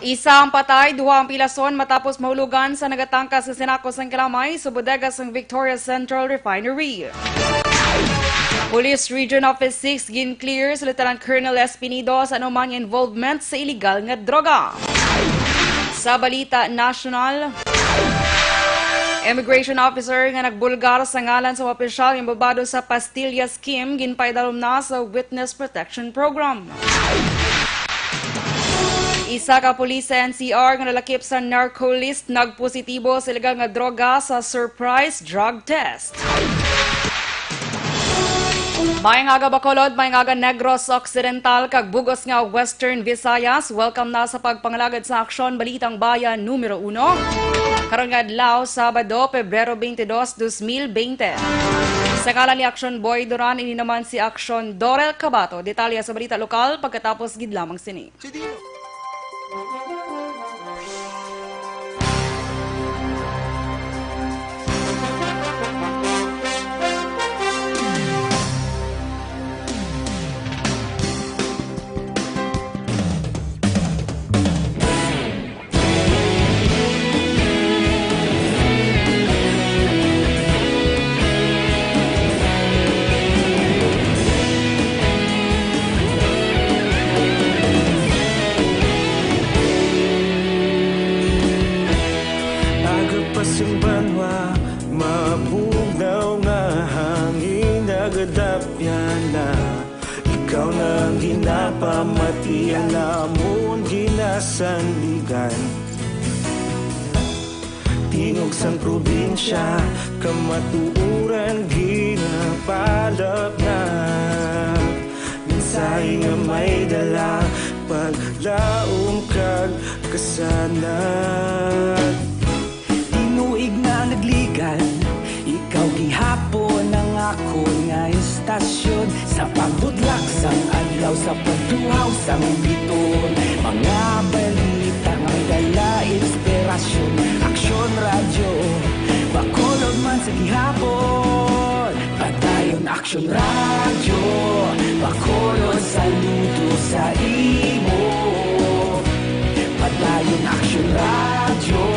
Isa ang patay, duha ang pilason matapos mahulugan sa nagatangkas sa sinakos ng kalamay sa bodegas ng Victoria Central Refinery. Police Region Office 6 gin-clear sa Lieutenant Colonel Espinido sa anumang involvement sa illegal nga droga. Sa balita national, immigration officer nga nagbulgar sa ngalan sa opisyal yung babado sa Pastilla Scheme ginpaidalom na sa Witness Protection Program. Isa ka pulis sa NCR nga nalakip sa narco list nagpositibo sa illegal nga droga sa surprise drug test. May nga Bacolod, may nga Negros Occidental kag bugos nga Western Visayas. Welcome na sa pagpangalagad sa Aksyon Balitang Bayan Numero 1. Karon nga adlaw Sabado, Pebrero 22, 2020. Sa ngalan ni Aksyon Boy Duran, ini naman si Aksyon Dorel Cabatu. Detalya sa balita lokal pagkatapos gid lamang sini. Ikaw nang ginapamati, alamon ginasandigan. Tingog sang probinsya, kamatuuran ginapalap na. Minsay nga may dala, paglaom kag kasanag. Tinuig na nagligan, ikaw gihapon ang ako nga istasyon. Sa pagbudlak sang adlaw, sa pagduhaw sang biton. Mga balita nga may dala inspirasyon. Aksyon radyo, Bacolod man sa gihapon. Padayon Aksyon radyo, Bacolod saludo sa imo. Padayon Aksyon radyo,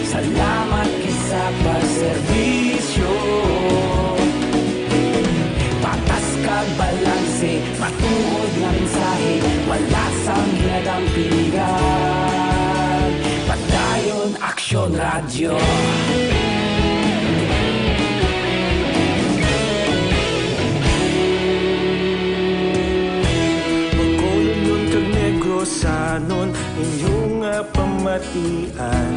salamat kisa pagserbisyo. Patas kag balanse, matuod nga mensahe, wala sang ginadang pilihan. Padayon Aksyon radyo. Bacolod nun kag Negros sanon inyong pamatian.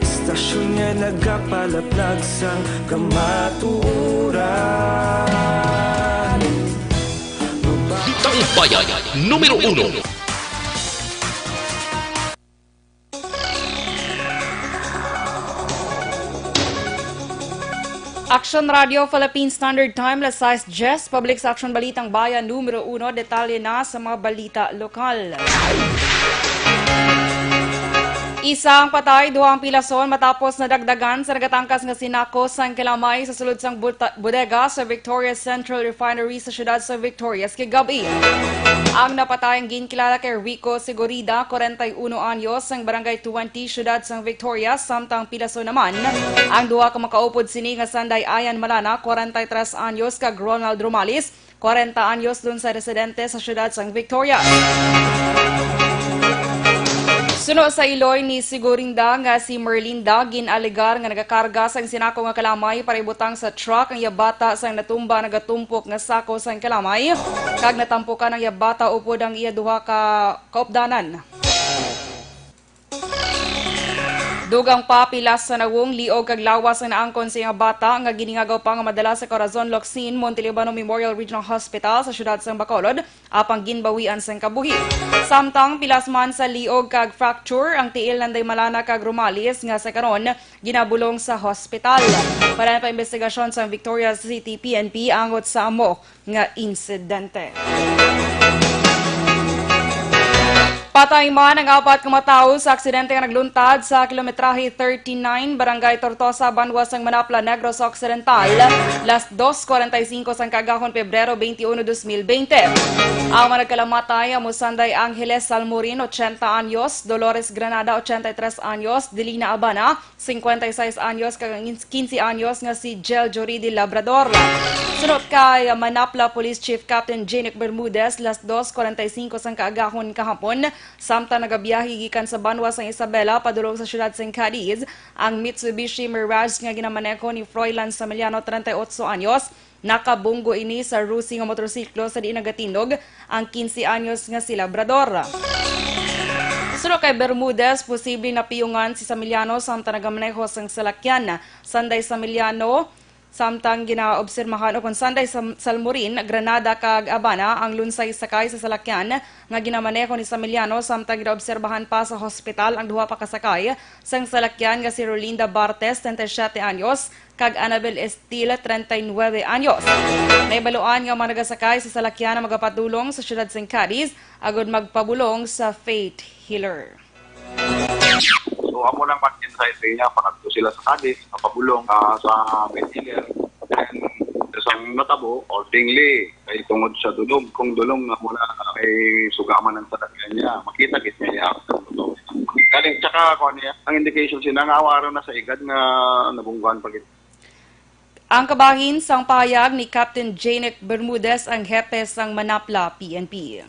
Istasyon nga nagapalaplag sang kamatuuran. Balitang Bayan Numero 1. Aksyon Radio Philippine Standard Time, alas 6:10, Public sa Aksyon Balitang Bayan Numero 1, detalye na sa mga balita lokal. Isa ang patay, duha ang pilason matapos nadagdagan sa nagatangkas nga sinakos sang kilamay sa sulod sang bodega sa Victoria Central Refinery sa siyudad sa Victoria kagabi. Ang napatayang ginkilala kay Rico Sigurida, 41 anyos, ang barangay 20, siyudad sang Victoria, samtang pilason naman ang duha ka makaupod sini nga Sanday Ayan Malana, 43 anyos, kag Ronald Romalis, 40 anyos dun sa residente sa siyudad sang Victoria. Suno sa iloy ni Sigurinda nga si Merlinda ginaligar nga nagakarga sang sinako nga kalamay para ibutang sa truck ang yabata sang natumba nagatumpok nga sako sang kalamay kag natampukan ang yabata upod ang iya duha ka kaupdanan. Dugang pa pilas sa nawong liog kag lawas ang naangkon sa iyang bata nga giningagaw pa nga madala sa Corazon Locsin Montelibano Memorial Regional Hospital sa siyudad sang Bacolod apang ginbawian sang kabuhi. Samtang pilas man sa liog kag fracture ang tiil nanday Malana kag Romalis nga sa karon ginabulong sa hospital. Para pa investigasyon sa Victoria City PNP angot sa amo nga insidente. Patay man ang 4 katao sa aksidente nga nagluntad sa kilometrahe 39, Barangay Tortosa, Banwas ng Manapla, Negros Occidental, las 2:45 sang kagahon Pebrero 21, 2020. Ang mga nagkalamatay amo Sanday Angeles Salmorin, 80 anyos, Dolores Granada, 83 anyos, Dilina Abana, 56 anyos, kag 15 anyos nga si Jel Joridi Labrador. Sunod kay Manapla Police Chief Captain Janek Bermudez, las 2:45 sang kaagahon kahapon, samtang nagabiyahe gikan sa Banwas ng Isabela padulong sa siyudad St. Cadiz, ang Mitsubishi Mirage nga ginamaneho ni Froilan Samiliano, 38 anyos, nakabunggo ini sa rusi nga motorsiklo sa di nagatinog ang 15 anyos nga si Labrador. Sunod kay Bermudez, posible na piyungan si Samiliano samtang nagamaneho sang salakyan. Sanday Samiliano, samtang ginaobsermahan o kung Sanday Salmorin, Granada kag Abana ang lunsay sakay sa salakyan nga ginamaneho ni Samiliano samtang ginaobserbahan pa sa hospital ang duha pa kasakay sang salakyan nga si Rolinda Bartes, 37 anyos, kag Annabel Estila, 39 anyos. Naibaluan nga mga nagasakay sa salakyan na magapatulong sa siyudad St. Cadiz agod magpabulong sa Faith Healer. So, amo lang pag-insight niya, panagto sila sa Cadiz, kapabulong sa Medellin. Then, sa matabo, ordingly, kay tungod sa dulong. Kung dulong na mula kay sugaman ng salakyan niya, makita git niya ang dulong. Kaling, tsaka ako niya, ang indication siya, nangawaran na sa igad nga nabungguan pag Ang kabahin sang pahayag ni Captain Janek Bermudez, ang hepe sang Manapla PNP.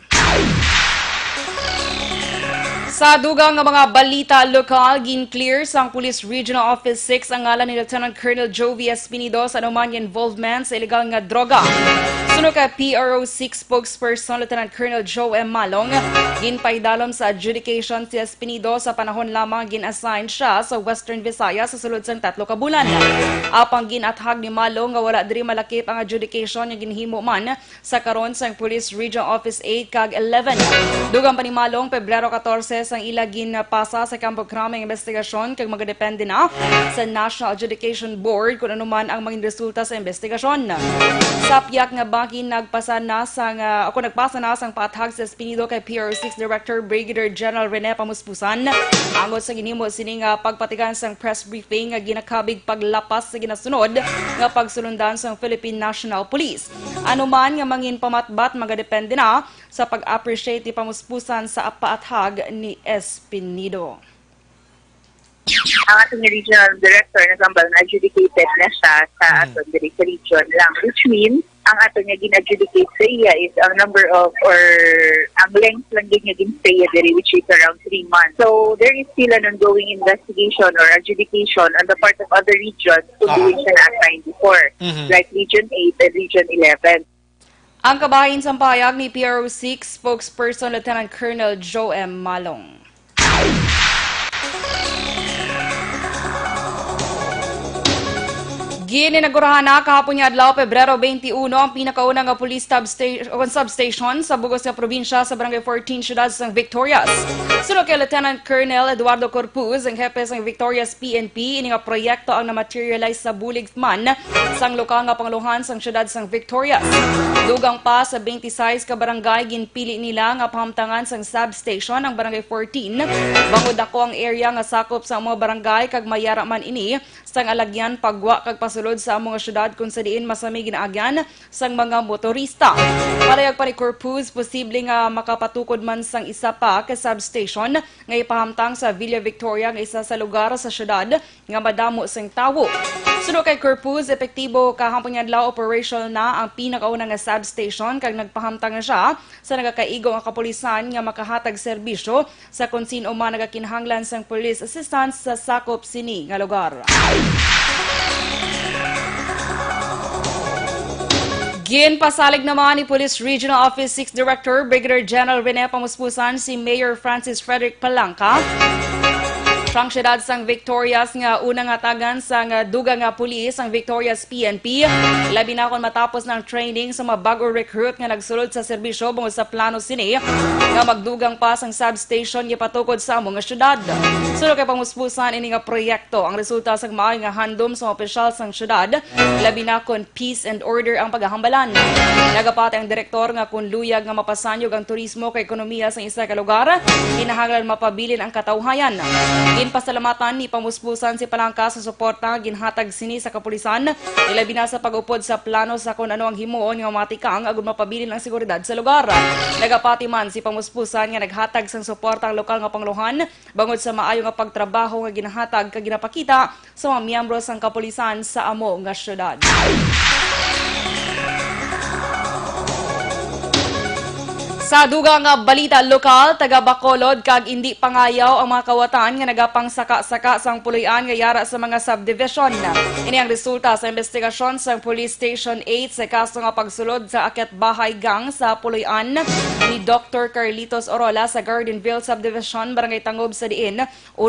Sa dugang nga mga balita lokal, gin-clear sang Police Regional Office 6 ang ngalan ni Lieutenant Colonel Jovi Espinido sa anuman involvement sa illegal nga droga. Sunod kay PRO 6 spokesperson Lieutenant Colonel Joe M. Malong, ginpaidalom sa adjudication si Espinido sa panahon lamang gin-assign siya sa Western Visayas sa sulod sang 3 ka bulan. Apang ginathag ni Malong nga wala diri malakip ang adjudication nga ginhimo man sa karon sang Police Regional Office 8 kag 11. Dugang pa ni Malong, Pebrero 14 ang ilagin pasa sa kampo krameng investigasyon kag magadepende na sa National Adjudication Board kung ano man ang maging resulta sa investigasyon. Sa piyak nga bangin nagpasa na sang paathag sa Espinido kay PR6 Director Brigadier General Rene Pamuspusan angot sa ginhimo sining pagpatigan sang press briefing nga ginakabig paglapas sa ginasunod nga pagsulundan sang Philippine National Police. Ano man nga mangin pamatbat magadepende na sa pag-appreciate ni Pamuspusan sa paathag ni Espinido. Ang ating regional director na na-adjudicated na siya sa ating region lang, which means ang ating gin-adjudicate sa iya is ang number of or ang length lang din yung stay diri, which is around 3 months. So there is still an ongoing investigation or adjudication on the part of other regions to doing siya na-assigned before, like Region 8 and Region 11. Ang kabahin sa pahayag ni PRO6 spokesperson Lieutenant Colonel Joe M. Malong. Gininagurahan na kahapon niya adlaw Pebrero 21 ang pinakaunang nga police substation sa bugos nga probinsya sa Barangay 14 siyudad sang Victorias. Sunod kay Lieutenant Colonel Eduardo Corpuz, ang hepe sang Victorias PNP, ini nga proyekto ang na-materialize sa bulig man sang lokal nga panguluhan sang siyudad sang Victorias. Dugang pa sa 26 ka barangay ginpili nila nga pahamtangan sang substation ang Barangay 14. Bangod ako ang area nga sakop sa mga barangay kag mayara man ini sang alagyan pagwa kag pasulod sa mga syudad kung sa diin masami ginaagyan sang mga motorista. Parayag pa ni Corpuz, posible nga makapatukod man sang isa pa ka substation nga ipahamtang sa Villa Victoria nga isa sa lugar sa syudad nga madamo sang tawo. Sunod kay Corpuz, epektibo kahapon nga adlaw operational na ang pinakauna nga substation kag nagpahamtang na siya sa nagakaigo nga kapulisan nga makahatag serbisyo sa kung sino man nagakinahanglan sang police assistance sa sakop sini nga lugar. Ginpasalig naman ni Police Regional Office 6 Director Brigadier General Rene Pamuspusan si Mayor Francis Frederick Palanca Siyang syudad sang Victorias nga unang hatagan sang dugang nga pulis ang Victorias PNP. Labi na kon matapos ng training sa mga bagong recruit nga nagsulod sa serbisyo bungod sa plano sini nga magdugang pa sang substation gipatukod sa among nga syudad. Sunod kay pamuspusan ini nga proyekto ang resulta sang maayo nga handom sa opisyal sang syudad. Labi na kon peace and order ang paghahambalan. Nagapati ang direktor nga kun luyag nga mapasanyog ang turismo kay ekonomiya sa isa ka lugar, kinahanglan mapabilin ang katawhayan. Ginpasalamatan ni pamuspusan si Palangka sa suporta nga ginhatag sini sa kapulisan, ilabi na sa pag-upod sa plano sa kung ano ang himuon nga matikang agud mapabilin ang seguridad sa lugar. Nagapati man si pamuspusan nga naghatag sang suporta ang lokal nga pangluhan bangod sa maayo nga pagtrabaho nga ginahatag kag ginapakita sa mga miyembro sang kapulisan sa amo nga syudad. Sa dugang nga balita lokal, taga Bacolod kag hindi pangayaw ang mga kawatan nga nagapangsaka-saka sang puloy-an nga yara sa mga subdivision. Ini ang resulta sa investigasyon sa Police Station 8 sa kaso nga pagsulod sa akyat bahay gang sa puloy-an ni Dr. Carlitos Orola sa Gardenville Subdivision, Barangay Tangob sa Diin. 1.4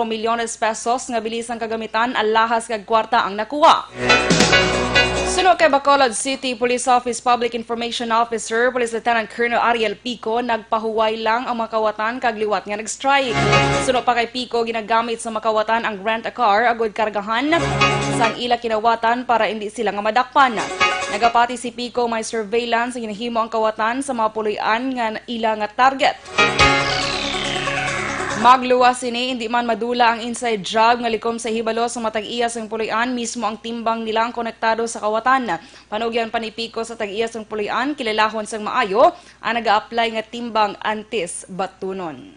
milyones pesos nga bilisang kagamitan, alahas kag kwarta ang nakuha. Sunod kay Bacolod City Police Office Public Information Officer, Police Lieutenant Colonel Ariel Pico, nagpahuway lang ang makawatan kag liwat nga nag-strike. Sunod pa kay Pico, ginagamit sa makawatan ang rent-a-car agud kargahan sang ila kinawatan para hindi sila nga madakpan. Nagapati si Pico may surveillance nga ginahimo ang kawatan sa mga puloy-an nga ila nga target. Magluwas sini, hindi man madula ang inside job nga likom sa hibalo sa matag-iya sang puloy-an, mismo ang timbang nilang konektado sa kawatan. Panugyan pa ni Pico sa tag-iya sang puloy-an, kilalahon sang maayo, ang nag-a-apply nga timbang antis batunon.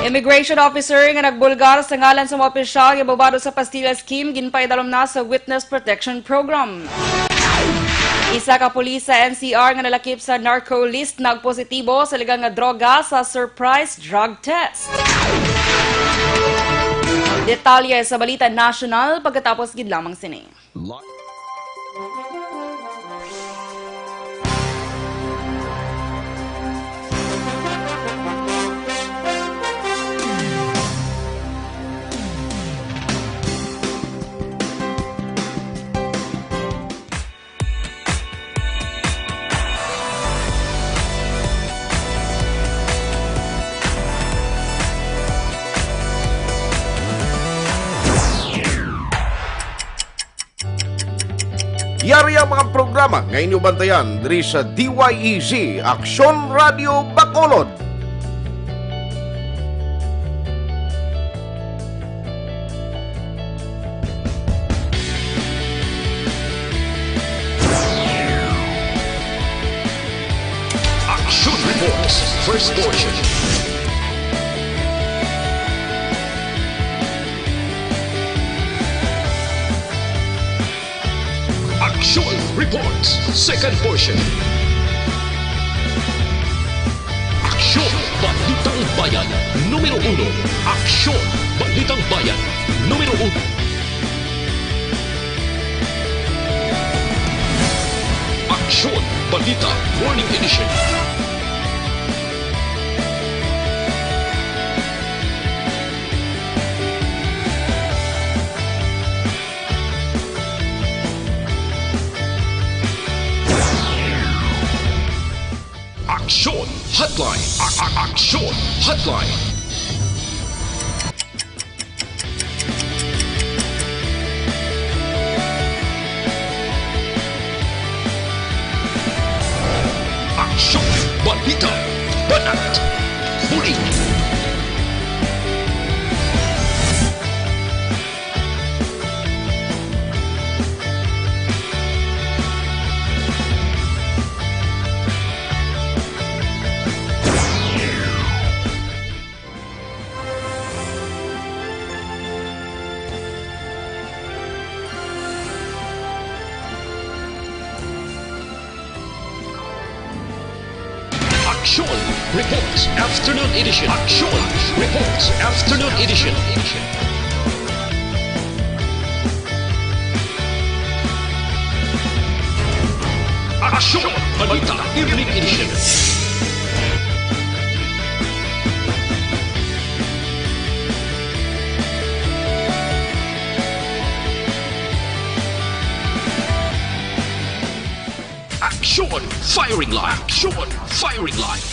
Immigration officer nga nagbulgar sa ngalan sa mga opisyal nga babado sa Pastilla Scheme ginpaidalom na sa Witness Protection Program. Isa ka pulis sa NCR nga nalakip sa narco list nagpositibo sa ligang nga droga sa surprise drug test. Detalye sa Balita National pagkatapos gid lamang sini. Yari ang mga programa nga inyong bantayan diri sa DYEZ Aksyon Radio Bacolod. Aksyon Reports, first portion. Aksyon Reports, second portion. Aksyon Balitang Bayan, Numero 1. Aksyon Balitang Bayan, Numero 1. Aksyon Balita Morning Edition. Aksyon Hotline. Aksyon Hotline. Aksyon Balita Banat Huli. Aksyon Reports Afternoon Edition. Aksyon Reports Afternoon Edition. Evening Edition. Aksyon! Firing line! Aksyon! Firing line!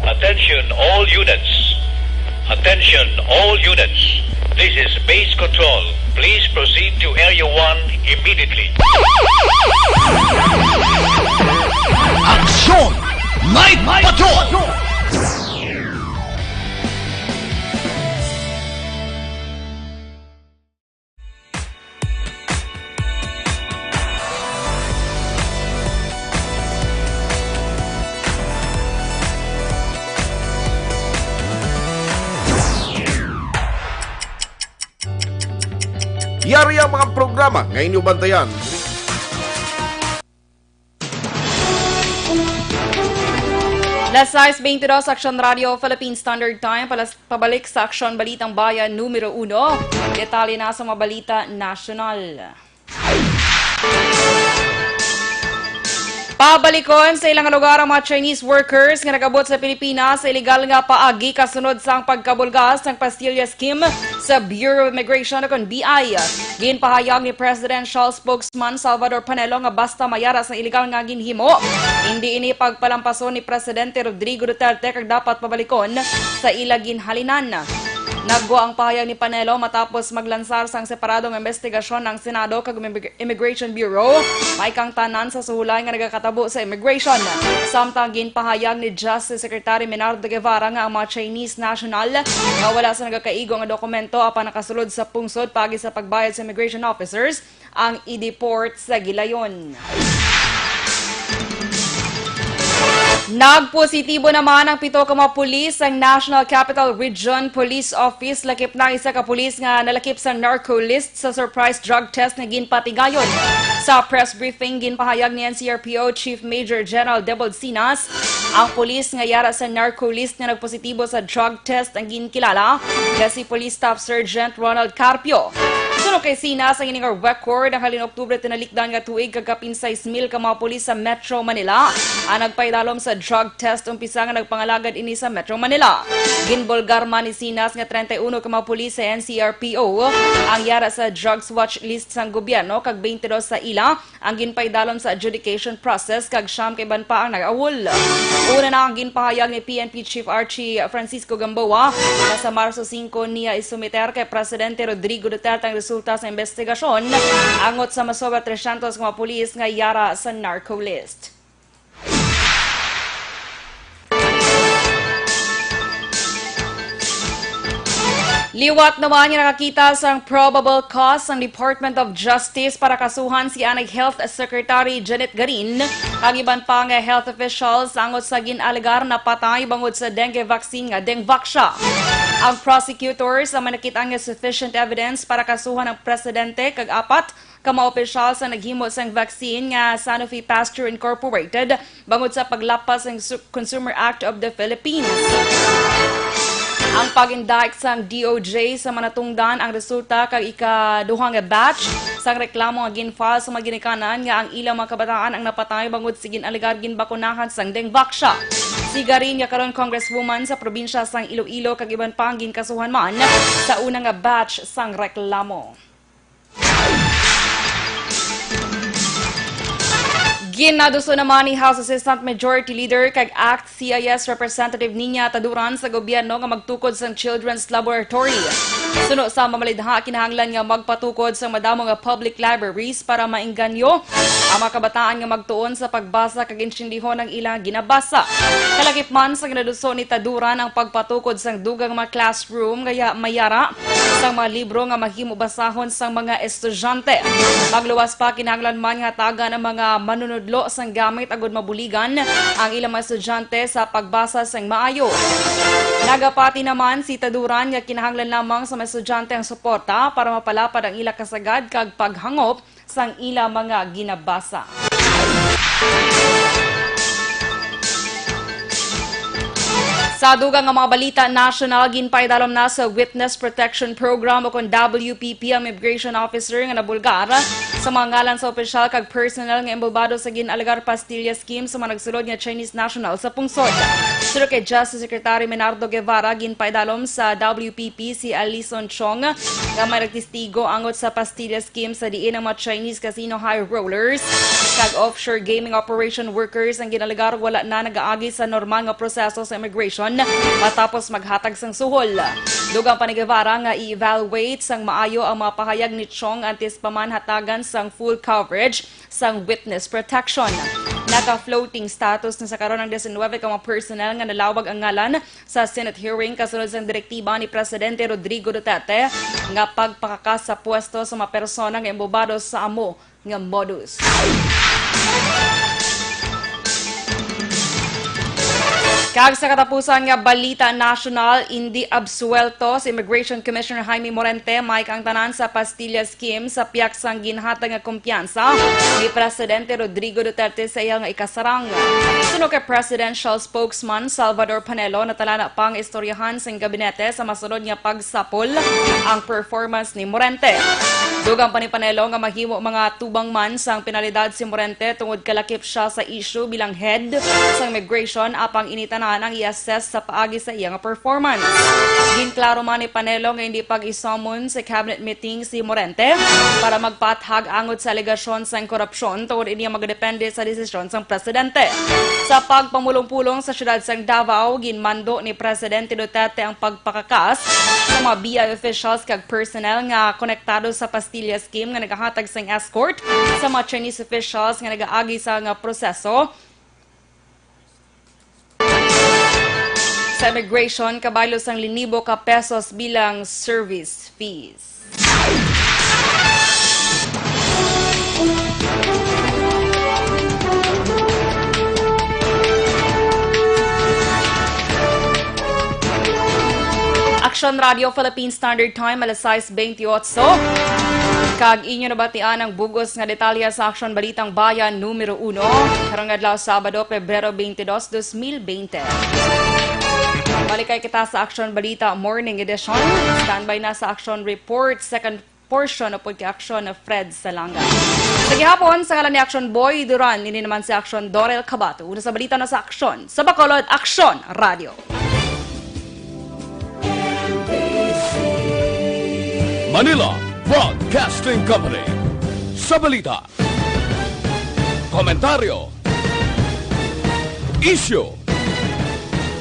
Attention all units. Attention all units. This is base control. Please proceed to Area 1 immediately. Aksyon! Night Patrol! Yari ang mga programa ngayon nyo bantayan. Las 6:22 sa Aksyon Radio, Philippine Standard Time. Pabalik sa Aksyon Balitang Bayan, Numero 1. Detalye na sa mga balita nasyonal. Pabalikon sa ilang lugar ang mga Chinese workers nga nagabot sa Pilipinas sa illegal nga paagi kasunod sa pagkabulgas ng pastilya scheme sa Bureau of Immigration o BI. Ginpahayag ni Presidential Spokesman Salvador Panelo nga basta mayara sa illegal nga ginhimo, hindi ini pagpalampason ni Presidente Rodrigo Duterte kag dapat pabalikon sa ila ginhalinan. Nagwa ang pahayag ni Panelo matapos maglansar sang separadong investigasyon ng Senado kag Immigration Bureau may kang tanan sa suhulay nga nagakatabo sa immigration. Samtang ginpahayag ni Justice Secretary Menardo Guevara nga ang mga Chinese national nga wala sa nagakaigo nga dokumento apan nakasulod sa pungsod pagi sa pagbayad sa immigration officers ang i-deport sa gilayon. Nagpositibo naman ang 7 ka mga pulis ang National Capital Region Police Office lakip na isa ka pulis nga nalakip sa narco list sa surprise drug test na ginpatigayon. Sa press briefing ginpahayag ni NCRPO Chief Major General Debold Sinas, ang pulis nga yara sa narco list nga nagpositibo sa drug test ang ginkilala nga si Police Staff Sergeant Ronald Carpio. Sunod kay Sinas ang ining record ang halin Oktubre tinalikdan nga tuig kagapin 6,000 ka mga pulis sa Metro Manila ang nagpaidalom sa drug test umpisa nga nagpangalagad ini sa Metro Manila. Ginbolgar man ni Sinas nga 31 ka mga pulis sa NCRPO ang yara sa drugs watch list sang gobyerno kag 22 sa ila ang ginpaidalom sa adjudication process kag siyam kay ban pa ang nag-awol. Una na ang ginpahayag ni PNP Chief Archie Francisco Gamboa na sa Marso 5 niya isumiter kay Presidente Rodrigo Duterte ang resulta sa investigasyon angot sa masobra 300 ka mga pulis nga yara sa narco list. Liwat naman niya nakakita sa probable cause ng Department of Justice para kasuhan si Anay Health Secretary Janet Garin kag iban pa nga health officials angot sa ginalegar na patay bangod sa dengue vaccine nga Dengvaxia. Ang prosecutors ang manakita nga sufficient evidence para kasuhan ang presidente kag 4 ka mga opisyal sa naghimo sang vaccine nga Sanofi Pasteur Incorporated bangod sa paglapas ng Consumer Act of the Philippines. Ang pag-indict sang DOJ sa manatungdan ang resulta kag ikaduhang batch sang reklamo nga ginfile sa mga ginikanan nga ang ilang mga kabataan ang napatay bangod sa ginaligar ginbakunahan sang Dengvaxia. Si Garin nga karon congresswoman sa probinsya sang Iloilo kag iban pa ang ginkasuhan man sa unang batch sang reklamo. Ginaduso naman ni House Assistant Majority Leader kag ACT CIS Representative Niña Taduran sa gobyerno nga magtukod sa Children's Laboratory. Suno sa mamalidha kinahanglan nga magpatukod sa madamo nga public libraries para maingganyo ang mga kabataan nga magtuon sa pagbasa kag insyendihon ang ilang ginabasa. Kalakip man sa ginaduso ni Taduran ang pagpatukod sa dugang mga classroom nga mayara sa mga libro nga mahimo basahon sa mga estudyante. Magluwas pa kinahanglan man nga tagan ang mga manunudlo sang gamit agud mabuligan ang ilang mga estudyante sa pagbasa sang maayo. Nagapati naman si Taduran nga kinahanglan lamang sa mga estudyante ang suporta para mapalapad ang ila kasagad kag paghangop sang ila mga ginabasa. Sa dugang nga mga balita national, ginpaidalom na sa Witness Protection Program o kung WPP ang immigration officer nga nabulgar sa mga ngalan sa opisyal kag personal nga embobado sa ginalagar pastilla scheme sa mga nagsulod nga Chinese national sa pungsod. Sino kay Justice Secretary Menardo Guevara, ginpaidalom sa WPP si Alison Chong nga may nagtistigo angot sa pastilla scheme sa diin ng mga Chinese casino high rollers kag offshore gaming operation workers ang ginalagar wala na nagaagi sa normal nga proseso sa immigration matapos maghatag sang suhol. Dugang pa ni Guevara nga i-evaluate sang maayo ang mga pahayag ni Chong antes pamanhatagan sang full coverage sang witness protection. Naka-floating status na sa karon ng 19 ka mga personnel nga nalawag ang ngalan sa Senate hearing kasunod sang direktiba ni Presidente Rodrigo Duterte nga pagpakakas sa pwesto sa mga persona nga embobado sa amo nga modus. Kag sa katapusan nga balita national, hindi absuelto si Immigration Commissioner Jaime Morente may ang tanan sa pastilla scheme sa piyak sang ginhatag nga kumpiyansa ni Presidente Rodrigo Duterte sa iyang nga ikasarang. Suno kay Presidential Spokesman Salvador Panelo natala na pang istoryahan sa gabinete sa masunod nga pagsapol ang performance ni Morente. Dugang pa ni Panelo nga mahimo mga tubang man sang penalidad si Morente tungod kalakip siya sa issue bilang head sa immigration apang initanan ang i-assess sa paagi sa iyang performance. Ginklaro man ni Panelo nga hindi pag-isumon sa cabinet meeting si Morente para magpathag angot sa alegasyon sa korupsyon tungod iniya magdepende sa desisyon sang presidente. Sa pagpamulong-pulong sa siyudad sang Davao, ginmando ni Presidente Duterte ang pagpakakas sa mga BI officials kag personnel nga konektado sa pastilla scheme nga nagahatag sang escort sa mga Chinese officials nga nagaagi sa nga proseso sa immigration, kabaylo sang 1,000 ka pesos bilang service fees. Aksyon Radio Philippine Standard Time, alas 6:28. Kag inyo nabatian ang bugos nga detalya sa Aksyon Balitang Bayan Numero 1 karong adlaw Sabado, Pebrero 22, 2020. Balik kay kita sa Aksyon Balita Morning Edition. Standby na sa Aksyon Report, second portion o pagka-aksyon na Fred Salanga. Sa gihapon, sa ngalan ni Aksyon Boy Duran, ini naman si Aksyon Dorel Cabatu. Una sa balita na sa Aksyon. Sa Bacolod, Aksyon Radio. Manila Broadcasting Company. Sa balita, komentaryo, issue,